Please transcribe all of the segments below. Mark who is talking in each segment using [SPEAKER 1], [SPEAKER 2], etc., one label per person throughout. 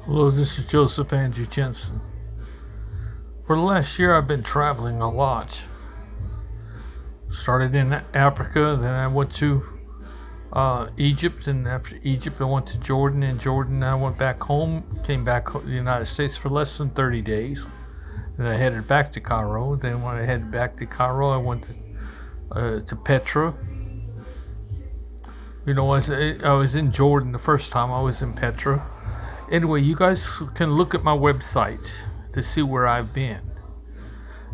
[SPEAKER 1] Hello, this is Joseph Andrew Jensen. For the last year, I've been traveling a lot. Started in Africa, then I went to Egypt, and after Egypt, I went to Jordan. In Jordan, I went back home, came back to the United States for less than 30 days. Then I headed back to Cairo. Then when I headed back to Cairo, I went to Petra. I was in Jordan the first time. I was in Petra. Anyway, you guys can look at my website to see where I've been.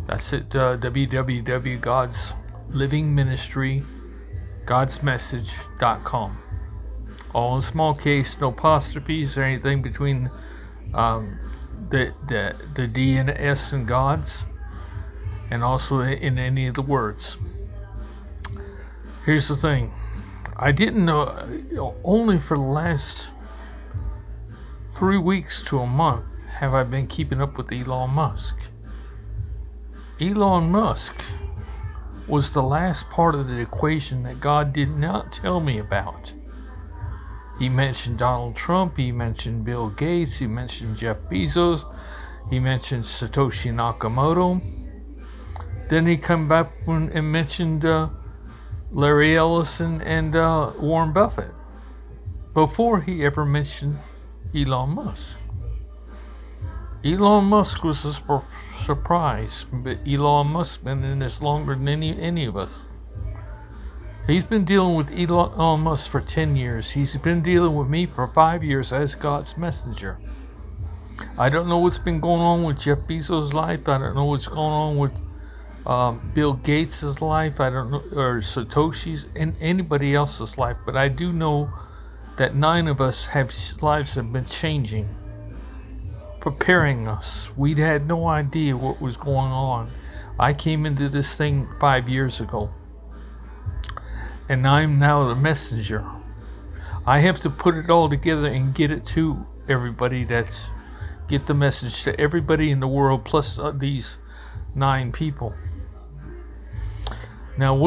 [SPEAKER 1] That's at www God's Living Ministry, godsmessage.com. All in small case, no apostrophes or anything between the D and the S in God's, and also in any of the words. Here's the thing. I didn't know, only for the last 3 weeks to a month have I been keeping up with Elon Musk. Elon Musk was the last part of the equation that God did not tell me about. He mentioned Donald Trump, he mentioned Bill Gates, he mentioned Jeff Bezos, he mentioned Satoshi Nakamoto. Then he come back and mentioned Larry Ellison and Warren Buffett before he ever mentioned Elon Musk. Elon Musk was a surprise, but Elon Musk's been in this longer than any of us. He's been dealing with Elon Musk for 10 years. He's been dealing with me for 5 years as God's messenger. I don't know what's been going on with Jeff Bezos' life. I don't know what's going on with Bill Gates' life. I don't know, or Satoshi's, and anybody else's life. But I do know that 9 of us lives have been changing, preparing us. We had no idea what was going on. I came into this thing 5 years ago, and I'm now the messenger. I have to put it all together and get it to everybody. Get the message to everybody in the world, plus these 9 people. Now,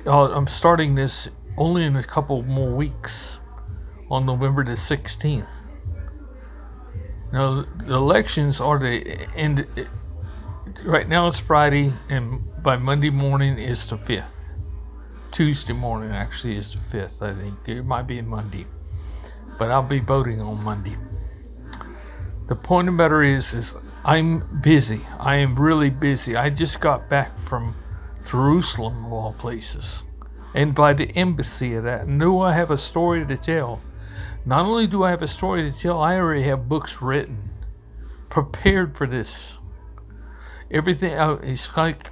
[SPEAKER 1] I'm starting this only in a couple more weeks, on November the 16th. Now, the elections are the end. Right now it's Friday, and by Monday morning is the 5th. Tuesday morning actually is the 5th, I think. It might be Monday, but I'll be voting on Monday. The point of the matter is I'm busy. I am really busy. I just got back from Jerusalem, of all places, and by the embassy of that. Knew I have a story to tell. Not only do I have a story to tell, I already have books written, prepared for this. Everything, it's like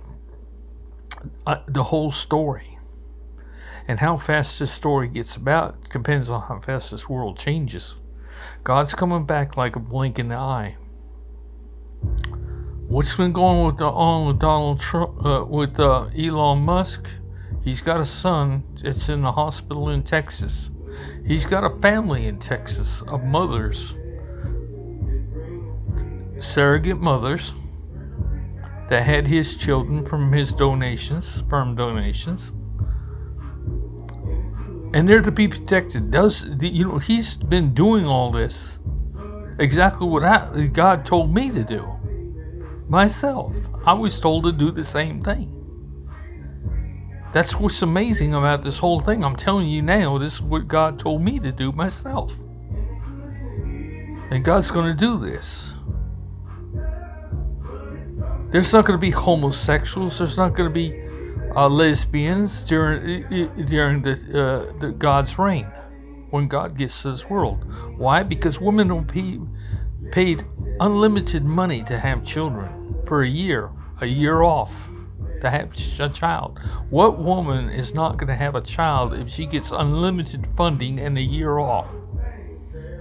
[SPEAKER 1] the whole story. And how fast this story gets about depends on how fast this world changes. God's coming back like a blink in the eye. What's been going on with Donald Trump, with Elon Musk? He's got a son that's in the hospital in Texas. He's got a family in Texas of mothers, surrogate mothers, that had his children from his donations, sperm donations, and they're to be protected. He's been doing all this exactly what God told me to do. Myself, I was told to do the same thing. That's what's amazing about this whole thing. I'm telling you now, this is what God told me to do myself. And God's going to do this. There's not going to be homosexuals. There's not going to be lesbians during the God's reign, when God gets to this world. Why? Because women will be paid unlimited money to have children for a year off. To have a child. What woman is not going to have a child if she gets unlimited funding and a year off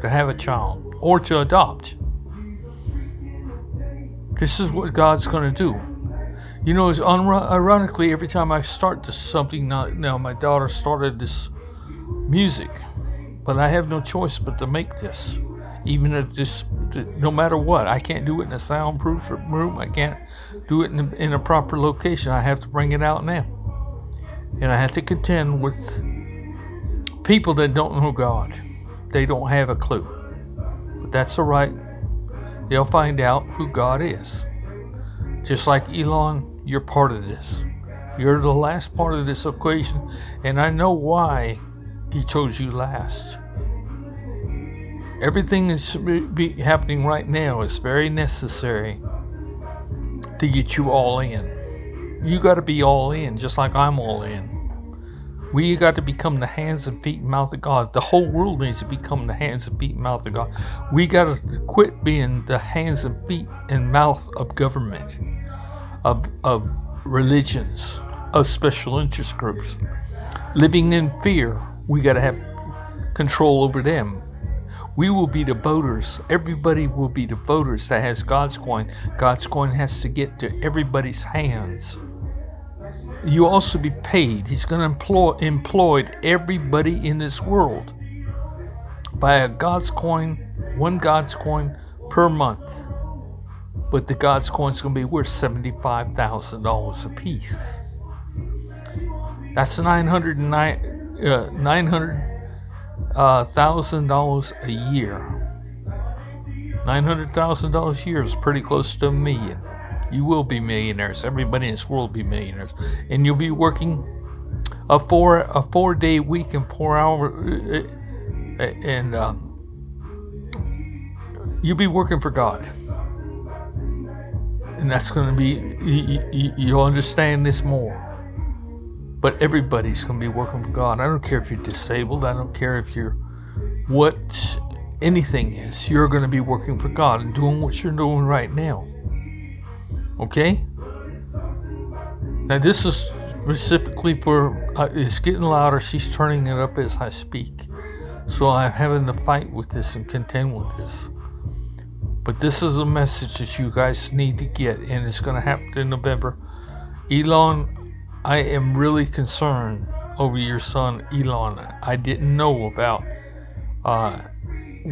[SPEAKER 1] to have a child or to adopt? This is what God's going to do. You know, it's ironically, every time I start something, now my daughter started this music, but I have no choice but to make this. Even if no matter what, I can't do it in a soundproof room. I can't do it in a proper location. I have to bring it out now. And I have to contend with people that don't know God. They don't have a clue. But that's all right. They'll find out who God is. Just like Elon, you're part of this. You're the last part of this equation, and I know why he chose you last. Everything that's happening right now is very necessary to get you all in. You got to be all in, just like I'm all in. We got to become the hands and feet and mouth of God. The whole world needs to become the hands and feet and mouth of God. We got to quit being the hands and feet and mouth of government, of religions, of special interest groups. Living in fear, we got to have control over them. We will be the voters. Everybody will be the voters that has God's coin. God's coin has to get to everybody's hands. You also be paid. He's going to employ everybody in this world by a God's coin, one God's coin per month. But the God's coin is going to be worth $75,000 a piece. That's $900,000 a year. $900,000 a year is pretty close to $1 million. You will be millionaires. Everybody in this world will be millionaires, and you'll be working a 4-day week and 4 hour, and you'll be working for God, and that's going to be. You'll understand this more. But everybody's going to be working for God. I don't care if you're disabled. I don't care if you're what anything is. You're going to be working for God and doing what you're doing right now. Okay? Now this is specifically for, it's getting louder. She's turning it up as I speak. So I'm having to fight with this and contend with this. But this is a message that you guys need to get, and it's going to happen in November. Elon, I am really concerned over your son, Elon. I didn't know about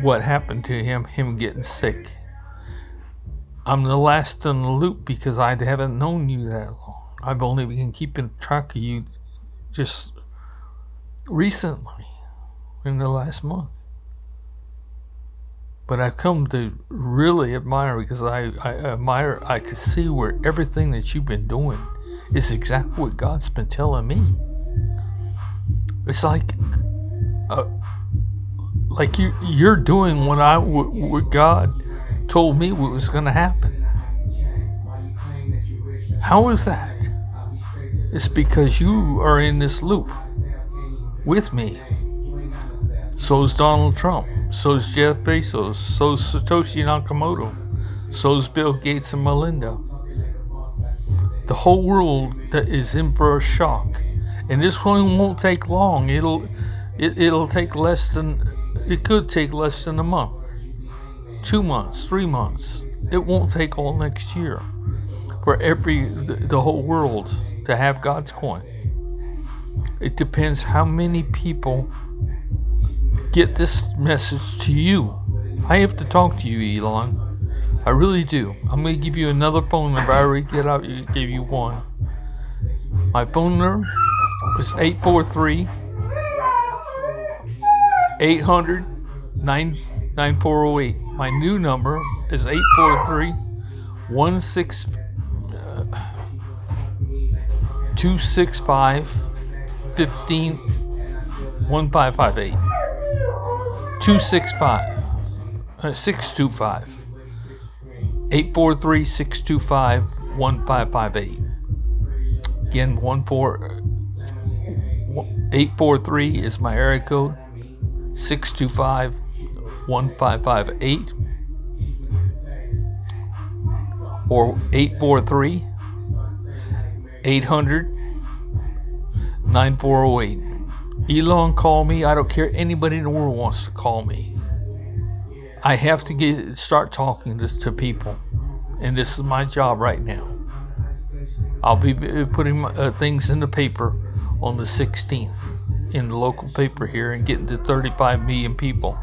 [SPEAKER 1] what happened to him getting sick. I'm the last in the loop because I haven't known you that long. I've only been keeping track of you just recently, in the last month. But I've come to really admire, because I admire, I could see where everything that you've been doing is exactly what God's been telling me. It's like you're doing what God told me what was going to happen. How is that? It's because you are in this loop with me. So's Donald Trump. So's Jeff Bezos. So's Satoshi Nakamoto. So's Bill Gates and Melinda. The whole world is in for a shock, and this one won't take long. It'll take less than. It could take less than a month, 2 months, 3 months. It won't take all next year for the whole world to have God's coin. It depends how many people get this message to you. I have to talk to you, Elon. I really do. I'm going to give you another phone number. I already gave you one. My phone number is 843-800-9408. My new number is 843-265-1558. 625. 843-625-1558. Again, 843 is my area code. 625-1558. Or 843-800-9408. Elon, call me. I don't care. Anybody in the world wants to call me. I have to start talking to people, and this is my job right now. I'll be putting things in the paper on the 16th in the local paper here and getting to 35 million people.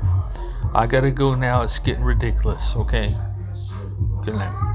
[SPEAKER 1] I gotta go now. It's getting ridiculous. Okay. Good night.